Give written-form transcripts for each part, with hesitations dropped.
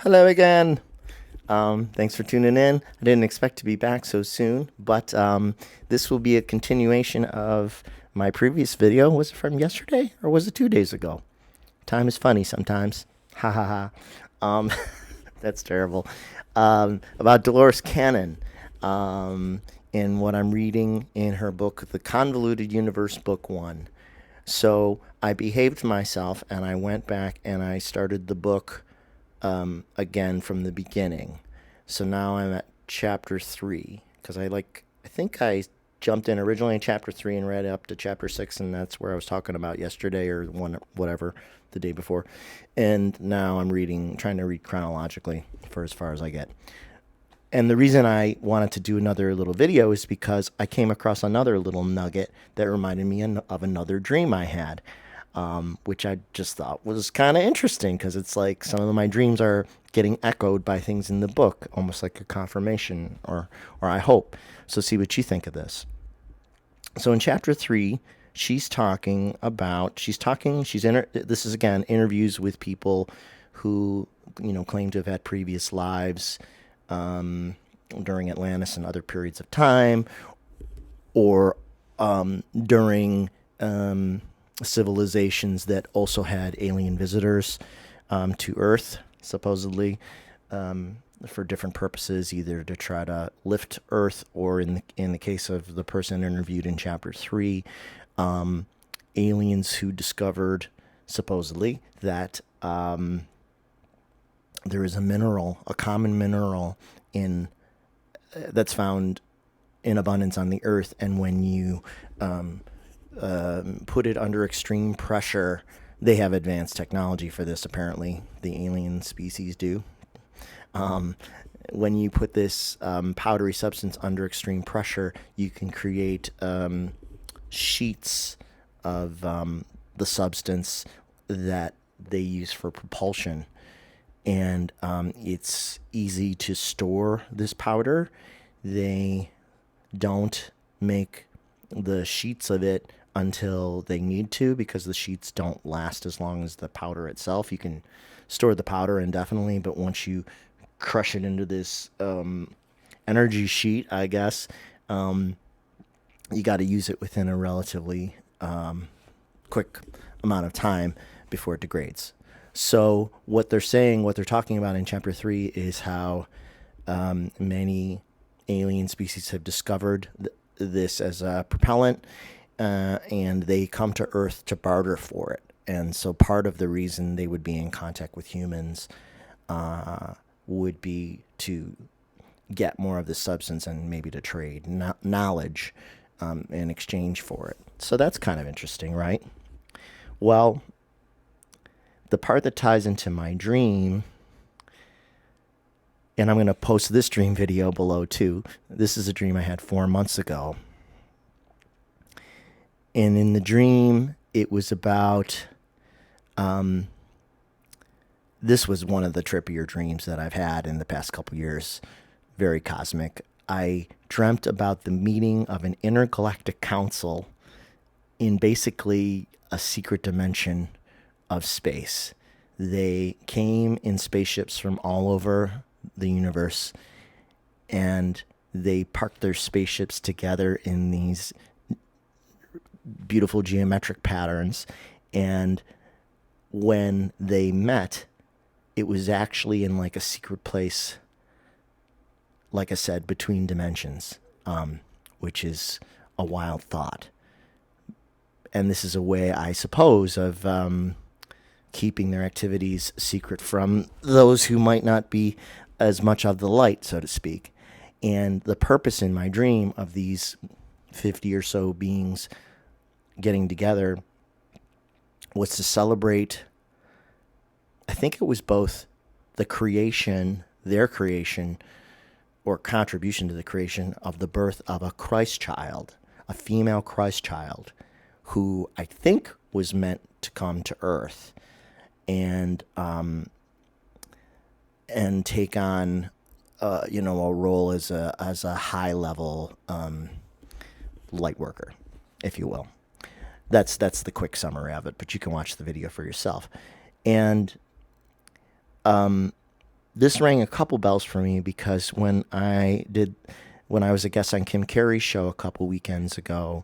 Hello again. Thanks for tuning in. I didn't expect to be back so soon, but this will be a continuation of my previous video. Was it from yesterday or was it 2 days ago? Time is funny sometimes. Ha ha ha. Um, that's terrible. About Dolores Cannon in what I'm reading in her book, The Convoluted Universe, Book One. So I behaved myself and I went back and I started the book again from the beginning. So now I'm at chapter 3 because I think I jumped in originally in chapter 3 and read up to chapter 6, and that's where I was talking about yesterday or whatever the day before. And now I'm trying to read chronologically for as far as I get. And the reason I wanted to do another little video is because I came across another little nugget that reminded me of another dream I had, which I just thought was kind of interesting because it's like some of my dreams are getting echoed by things in the book, almost like a confirmation, or I hope. So see what you think of this. So in chapter 3, she's this is again interviews with people who, claim to have had previous lives during Atlantis and other periods of time, or during civilizations that also had alien visitors to Earth, supposedly, for different purposes, either to try to lift Earth, or in the case of the person interviewed in chapter 3, aliens who discovered, supposedly, that there is a common mineral in that's found in abundance on the Earth, and when you put it under extreme pressure, they have advanced technology for this. Apparently, the alien species do. When you put this powdery substance under extreme pressure, you can create sheets of the substance that they use for propulsion. And it's easy to store this powder. They don't make the sheets of it until they need to, because the sheets don't last as long as the powder itself. You can store the powder indefinitely, but once you crush it into this energy sheet, I guess, you got to use it within a relatively quick amount of time before it degrades. So what they're talking about in chapter 3 is how many alien species have discovered this as a propellant, and they come to Earth to barter for it. And so part of the reason they would be in contact with humans would be to get more of this substance and maybe to trade knowledge in exchange for it. So that's kind of interesting, right? Well, the part that ties into my dream, and I'm going to post this dream video below too. This is a dream I had 4 months ago. And in the dream, it was about, this was one of the trippier dreams that I've had in the past couple years. Very cosmic. I dreamt about the meeting of an intergalactic council in basically a secret dimension of space. They came in spaceships from all over the universe, and they parked their spaceships together in these beautiful geometric patterns. And when they met, it was actually in like a secret place, like I said, between dimensions, which is a wild thought. And this is a way, I suppose, of keeping their activities secret from those who might not be as much of the light, so to speak. And the purpose in my dream of these 50 or so beings getting together was to celebrate, I think it was both their creation, or contribution to the creation of the birth of a Christ child, a female Christ child, who I think was meant to come to Earth and take on a role as a high level light worker, if you will. That's the quick summary of it, but you can watch the video for yourself. And this rang a couple bells for me because when I was a guest on Kim Carey's show a couple weekends ago,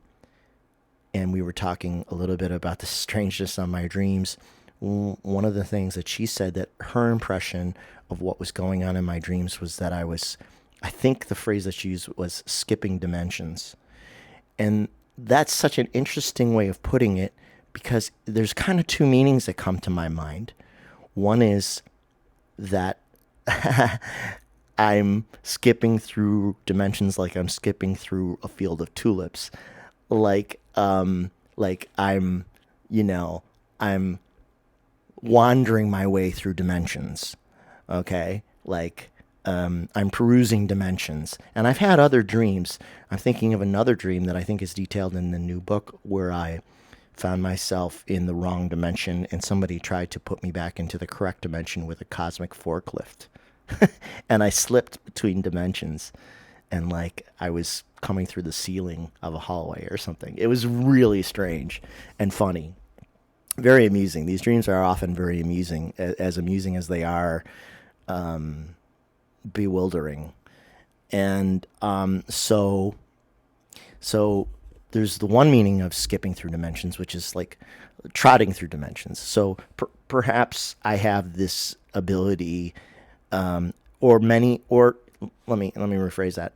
and we were talking a little bit about the strangeness of my dreams, one of the things that she said, that her impression of what was going on in my dreams was that I think the phrase that she used was skipping dimensions. And that's such an interesting way of putting it, because there's kind of two meanings that come to my mind. One is that I'm skipping through dimensions like I'm skipping through a field of tulips. Like I'm, you know, I'm wandering my way through dimensions. Okay? I'm perusing dimensions. And I've had other dreams. I'm thinking of another dream that I think is detailed in the new book, where I found myself in the wrong dimension and somebody tried to put me back into the correct dimension with a cosmic forklift. And I slipped between dimensions, and like I was coming through the ceiling of a hallway or something. It was really strange and funny. Very amusing. These dreams are often very amusing as they are bewildering. And so there's the one meaning of skipping through dimensions, which is like trotting through dimensions. So perhaps I have this ability, or many, or let me rephrase that.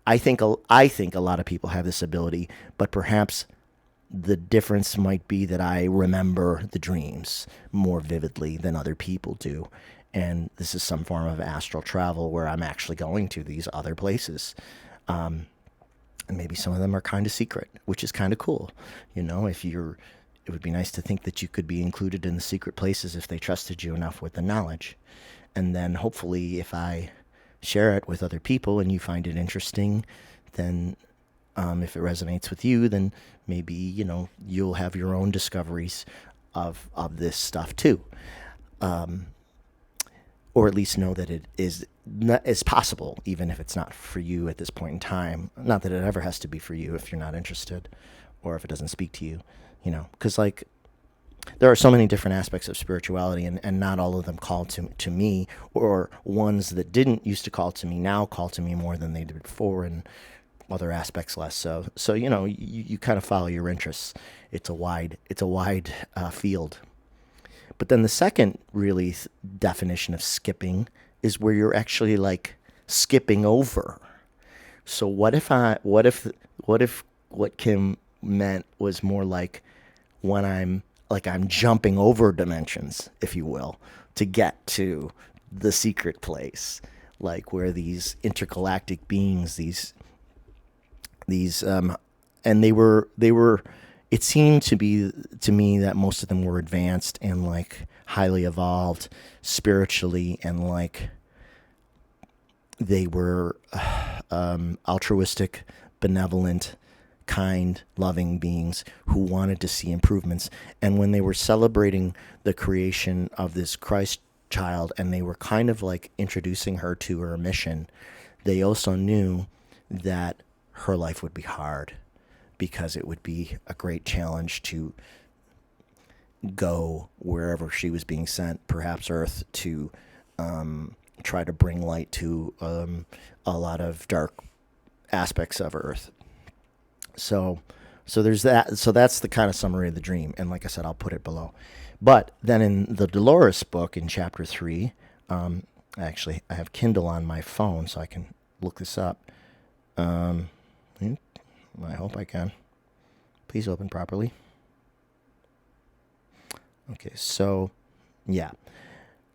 I think a lot of people have this ability, but perhaps the difference might be that I remember the dreams more vividly than other people do. And this is some form of astral travel where I'm actually going to these other places. And maybe some of them are kind of secret, which is kind of cool. It would be nice to think that you could be included in the secret places if they trusted you enough with the knowledge. And then hopefully if I share it with other people and you find it interesting, then if it resonates with you, then maybe, you'll have your own discoveries of this stuff too. Or at least know that it is possible, even if it's not for you at this point in time. Not that it ever has to be for you if you're not interested, or if it doesn't speak to you, because like there are so many different aspects of spirituality, and not all of them call to me, or ones that didn't used to call to me now call to me more than they did before, and other aspects less so. So you kind of follow your interests. It's a wide field. But then the second really definition of skipping is where you're actually like skipping over. So what if what Kim meant was more like when I'm jumping over dimensions, if you will, to get to the secret place, like where these intergalactic beings, these and they were it seemed to be to me that most of them were advanced and like highly evolved spiritually, and like they were altruistic, benevolent, kind, loving beings who wanted to see improvements. And when they were celebrating the creation of this Christ child, and they were kind of like introducing her to her mission, they also knew that her life would be hard, because it would be a great challenge to go wherever she was being sent, perhaps Earth, to try to bring light to a lot of dark aspects of Earth. So there's that. So that's the kind of summary of the dream. And like I said, I'll put it below. But then in the Dolores book, in chapter 3, actually, I have Kindle on my phone, so I can look this up. I hope I can. Please open properly. Okay, so, yeah.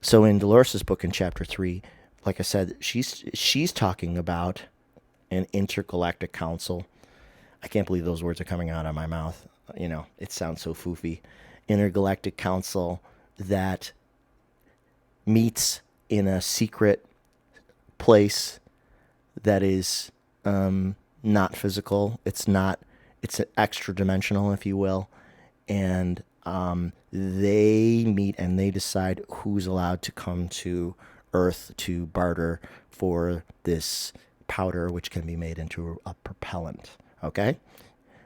So in Dolores' book in chapter 3, like I said, she's talking about an intergalactic council. I can't believe those words are coming out of my mouth. It sounds so foofy. Intergalactic council that meets in a secret place that is not physical. It's extra dimensional, if you will. And they meet and they decide who's allowed to come to Earth to barter for this powder, which can be made into a propellant. Okay?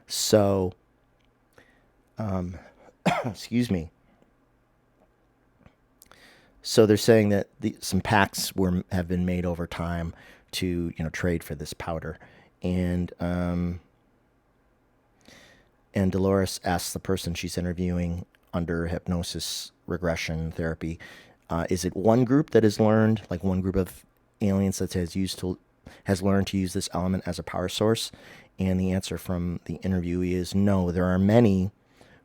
So, excuse me. So they're saying that some pacts have been made over time to trade for this powder, and Dolores asks the person she's interviewing under hypnosis regression therapy, is it one group that has learned, like one group of aliens that has learned to use this element as a power source? And the answer from the interviewee is no. There are many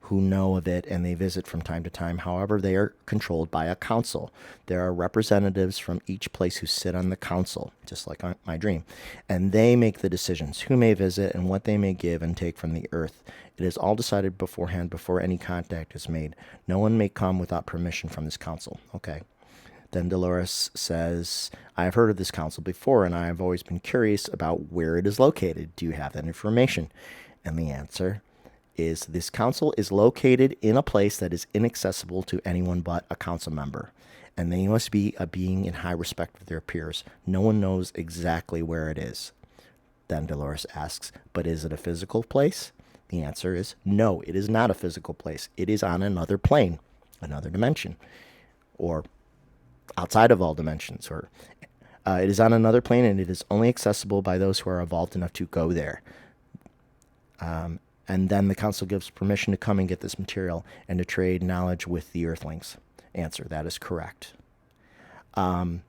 who know of it and they visit from time to time. However, they are controlled by a council. There are representatives from each place who sit on the council, just like on my dream, and they make the decisions who may visit and what they may give and take from the earth. It is all decided beforehand before any contact is made. No one may come without permission from this council. Okay. Then Dolores says, I have heard of this council before, and I have always been curious about where it is located. Do you have that information? And the answer is this council is located in a place that is inaccessible to anyone but a council member. And they must be a being in high respect with their peers. No one knows exactly where it is. Then Dolores asks, but is it a physical place? The answer is no, it is not a physical place. It is on another plane, another dimension, or outside of all dimensions, or it is on another plane, and it is only accessible by those who are evolved enough to go there. And then the council gives permission to come and get this material and to trade knowledge with the Earthlings. Answer, that is correct. And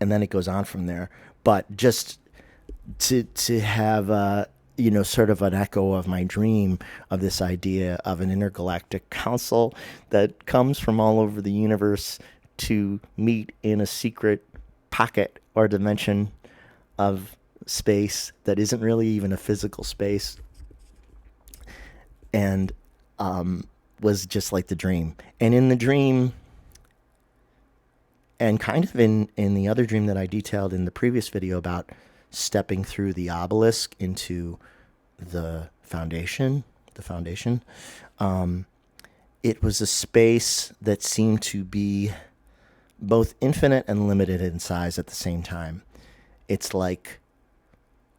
then it goes on from there. But just to have sort of an echo of my dream of this idea of an intergalactic council that comes from all over the universe to meet in a secret pocket or dimension of space that isn't really even a physical space, and was just like the dream. And in the dream, and kind of in the other dream that I detailed in the previous video about stepping through the obelisk into the foundation, it was a space that seemed to be both infinite and limited in size at the same time. It's like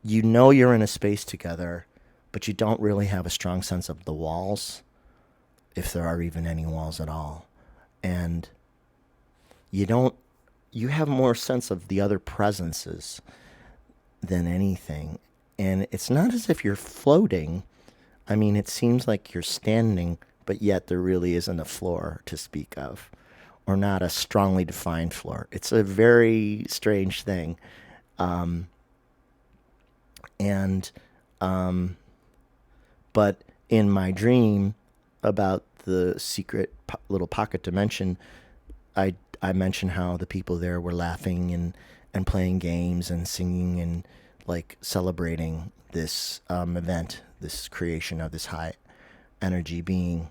you're in a space together, but you don't really have a strong sense of the walls, if there are even any walls at all. And you have more sense of the other presences than anything. And it's not as if you're floating. I mean, it seems like you're standing, but yet there really isn't a floor to speak of, or not a strongly defined floor. It's a very strange thing. But in my dream about the secret little pocket dimension, I mentioned how the people there were laughing and playing games and singing and like celebrating this event, this creation of this high energy being,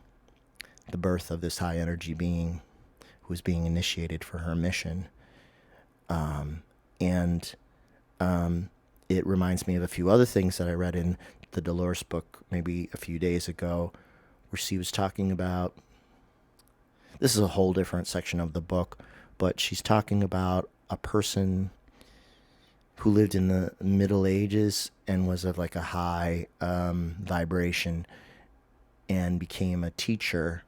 the birth of this high energy being who was being initiated for her mission. It reminds me of a few other things that I read in the Dolores book maybe a few days ago, where she was talking about, this is a whole different section of the book, but she's talking about a person who lived in the Middle Ages and was of like a high vibration and became a teacher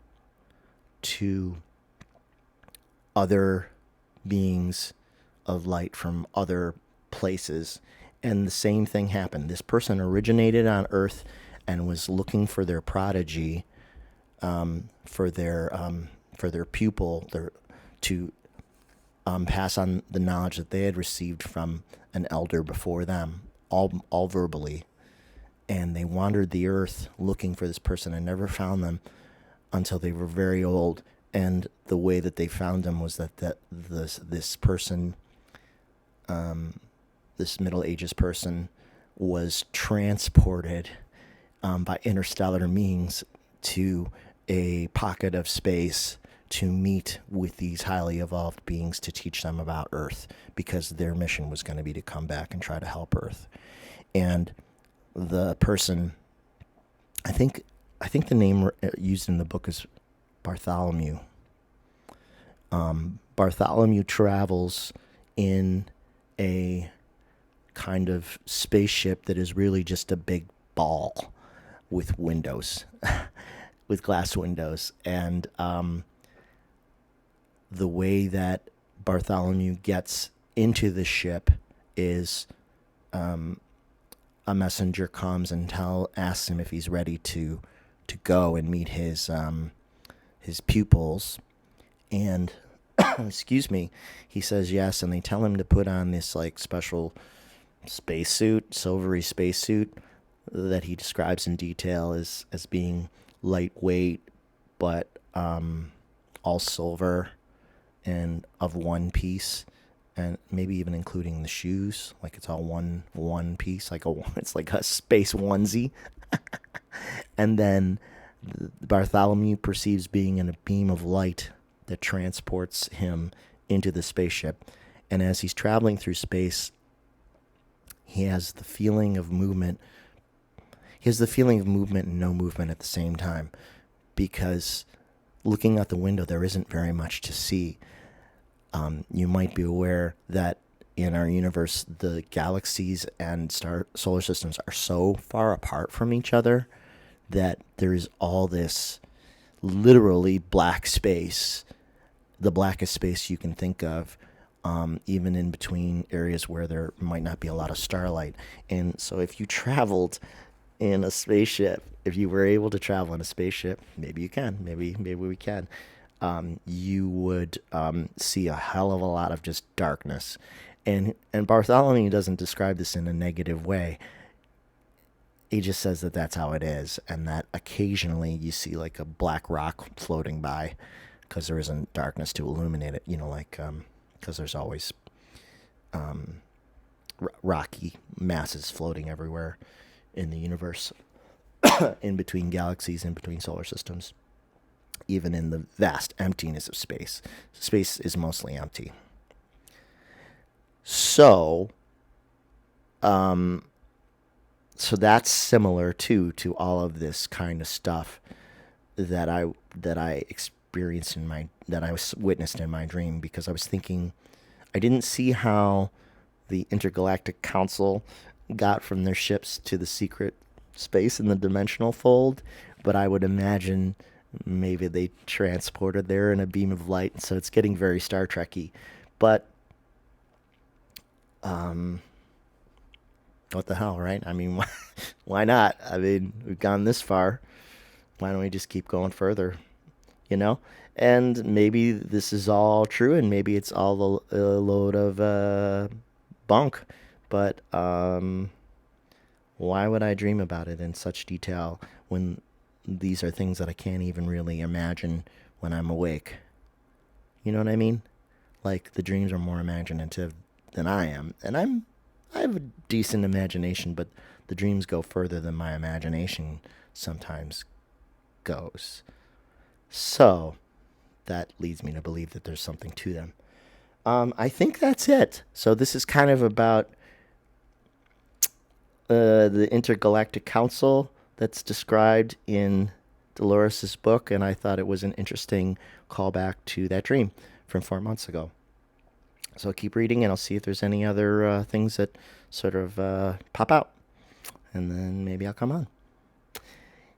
to other beings of light from other places. And the same thing happened. This person originated on Earth and was looking for their prodigy, for their pupil, to pass on the knowledge that they had received from an elder before them, all verbally. And they wandered the earth looking for this person and never found them until they were very old. And the way that they found them was that this person, this Middle Ages person, was transported by interstellar means to a pocket of space to meet with these highly evolved beings to teach them about Earth, because their mission was going to be to come back and try to help Earth. And the person, I think the name used in the book is Bartholomew. Bartholomew travels in a kind of spaceship that is really just a big ball with windows, with glass windows. And the way that Bartholomew gets into the ship is a messenger comes and asks him if he's ready to go and meet his pupils, and excuse me, he says yes, and they tell him to put on this like special spacesuit, silvery spacesuit that he describes in detail as being lightweight, but all silver and of one piece, and maybe even including the shoes, like it's all one piece, it's like a space onesie. And then Bartholomew perceives being in a beam of light that transports him into the spaceship, and as he's traveling through space, he has the feeling of movement. He has the feeling of movement and no movement at the same time, because looking out the window, there isn't very much to see. You might be aware that in our universe, the galaxies and solar systems are so far apart from each other that there is all this literally black space, the blackest space you can think of, even in between areas where there might not be a lot of starlight. And so if you traveled in a spaceship, if you were able to travel in a spaceship, maybe you can, maybe we can, you would see a hell of a lot of just darkness. And Bartholomew doesn't describe this in a negative way. He just says that that's how it is, and that occasionally you see like a black rock floating by because there isn't darkness to illuminate it, because there's always rocky masses floating everywhere in the universe, in between galaxies, in between solar systems, even in the vast emptiness of space. Space is mostly empty. So, so that's similar to all of this kind of stuff that I experienced that I was witnessed in my dream, because I was thinking, I didn't see how the Intergalactic Council got from their ships to the secret space in the dimensional fold, but I would imagine maybe they transported there in a beam of light, so it's getting very Star Trek-y. But what the hell, right? I mean, why not? I mean, we've gone this far. Why don't we just keep going further? And maybe this is all true, and maybe it's all a load of bunk. But why would I dream about it in such detail when these are things that I can't even really imagine when I'm awake? You know what I mean? Like, the dreams are more imaginative than I am, and I have a decent imagination, but the dreams go further than my imagination sometimes goes. So that leads me to believe that there's something to them. I think that's it. So this is kind of about the Intergalactic Council that's described in Dolores' book, and I thought it was an interesting callback to that dream from 4 months ago. So I'll keep reading, and I'll see if there's any other things that sort of pop out, and then maybe I'll come on.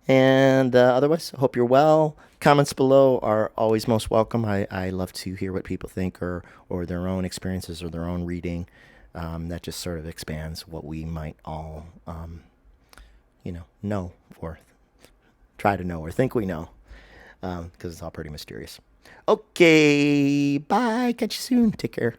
And otherwise, I hope you're well. Comments below are always most welcome. I love to hear what people think, or their own experiences, or their own reading. That just sort of expands what we might all, know, or try to know, or think we know, because it's all pretty mysterious. Okay, bye. Catch you soon. Take care.